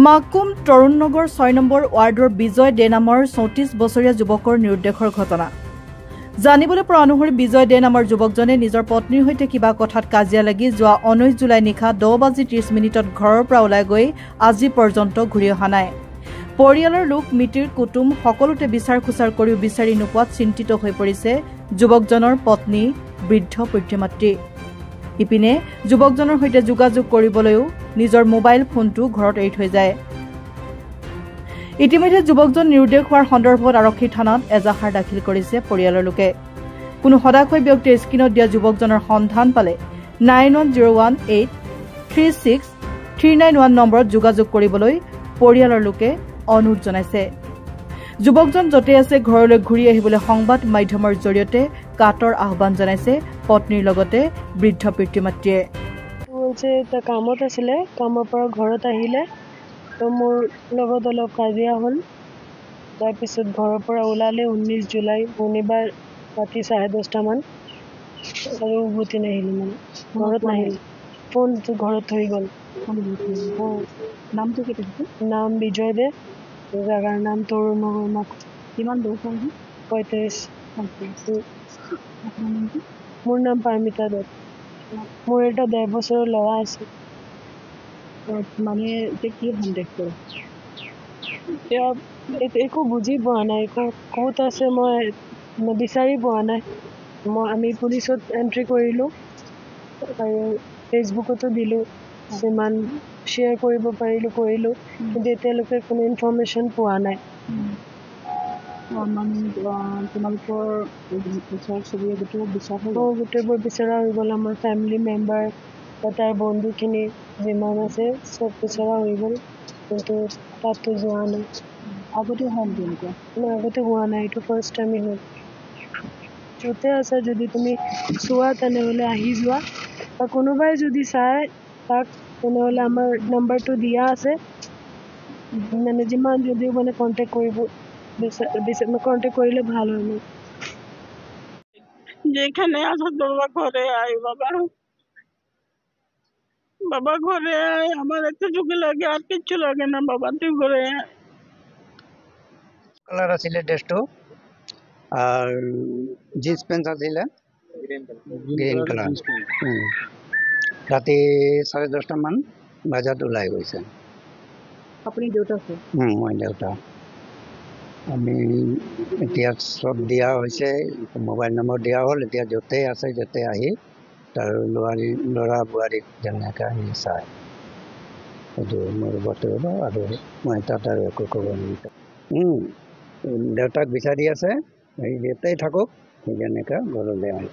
Makum তৰুণনগৰ 6 number ৱাৰ্ডৰ বিজয় দে নামৰ 34 বছৰীয়া যুৱকৰ নিৰুদ্দেশৰ ঘটনা জানিবলৈ পৰা অনুসৰি বিজয় দে নামৰ যুৱকজনে নিজৰ পত্নীৰ সৈতে কিবা কথাত কাজিয়া লাগি যোৱা 19 জুলাই নিশা 10:30 ঘৰৰ পৰা ওলাই গৈ আজি পৰ্যন্ত ঘূৰি অহা নাই। পৰিয়ালৰ লোক মিতিৰ কুটুম সকলোতে বিচাৰ খুচাৰ কৰিও বিচাৰি নোপোৱাত চিন্তিত হৈ পৰিছে যুৱকজনৰ পত্নী বৃদ্ধ পিতৃ-মাতৃ। ইপিনে যুৱকজনৰ সৈতে যোগাযোগ কৰিবলৈও নিজৰ মোবাইল ফোনটো ঘৰত এৰি থৈ যায়। ইতিমধ্যে যুৱকজন নিৰুদ্দেশ হোৱাৰ সন্দৰ্ভত আৰক্ষী থানাত এজাহাৰ দাখিল কৰিছে পৰিয়ালৰ লোকে। কোনো সদাশয় ব্যক্তিয়ে স্ক্ৰীনত দিয়া যুৱকজনৰ সন্ধান পালে 9101836391 নম্বৰত যোগাযোগ কৰিবলৈ পৰিয়ালৰ লোকে অনুৰোধ জনাইছে। যুৱকজন য'তে আছে ঘৰলৈ ঘূৰি আহিবলৈ সংবাদ মাধ্যমৰ জৰিয়তে কাটৰ আহ্বান জনাইছে পত্নীৰ লগতে বৃদ্ধ পিতৃ-মাতৃয়ে। কামত আছিলে, কামৰ পৰা ঘৰত আহিলে তো মোৰ লগত অলপ কাজিয়া হ'ল। তাৰপিছত ঘৰৰ পৰা ওলালে 19 জুলাই শনিবাৰ ৰাতি 10:30 মান আৰু উভতি নাহিলে, মানে ঘৰত নাহিলে, ফোনটো ঘৰত থৈ গ'ল। নামটো কি কৈছে? নাম বিজয় দে, জাগাৰ নাম তৰুণনগৰ মাকুম। কিমান বয়স হ'ল? 35। মোৰ নাম পাৰ্মিতা দে। মোৰ এটা 1.5 বছৰৰ ল'ৰা আছে। মানে এতিয়া কি সন্দেহ কৰে? একো বুজি পোৱা নাই, একো ক'ত আছে মই বিচাৰি পোৱা নাই। আমি পুলিচত এণ্ট্ৰি কৰিলোঁ আৰু ফেচবুকতো দিলোঁ, যিমান শ্বেয়াৰ কৰিব পাৰিলোঁ কৰিলোঁ, কিন্তু এতিয়ালৈকে কোনো ইনফৰ্মেশ্যন পোৱা নাই। তোমালোকৰ গোটেইবোৰ বিচৰা হৈ গ'ল। আমাৰ ফেমিলি মেম্বাৰ বা তাৰ বন্ধুখিনি যিমান আছে চব বিচৰা হৈ গ'ল, কিন্তু তাতো যোৱা নাই। আগতে হ'ল তেনেকুৱা? আগতে হোৱা নাই, এইটো ফাৰ্ষ্ট টাইমেই হ'ল। য'তে আছা যদি তুমি চোৱা তেনেহ'লে আহি যোৱা, বা কোনোবাই যদি চাই তাক তেনেহ'লে আমাৰ নাম্বাৰটো দিয়া আছে, মানে যিমান যদিও মানে কণ্টেক্ট কৰিব কণ্টেক্ট কৰিলে ভাল হয়। মোৰ যেখানে আছো তোমরা ঘরে আয় বাবা, বাবা ঘরে আয়, আমার এতটুকু লাগে আর কিচ্ছু লাগে না বাবা, তুই ঘরে আয়। কালার আছিলে ড্রেসটো আর জিন্স প্যান্ট আছিলে গ্ৰীণ কালাৰ। ৰাতি 10:30 মান বজাত ওলাই গৈছে। আপুনি দেউতা আছে? মই দেউতা। আমি এতিয়া চব দিয়া হৈছে, মোবাইল নম্বৰ দিয়া হ'ল। এতিয়া য'তে আছে য'তে আহি তাৰ ল'ৰা বোৱাৰীক যেনেকৈ আহি চায়, সেইটো মোৰ বৰ্তমান। আৰু মই তাত আৰু একো ক'ব নোৱাৰোঁ। দেউতাক বিচাৰি আছে, সেই ইয়াতেই থাকক, সেই যেনেকৈ ঘৰলৈ আহে।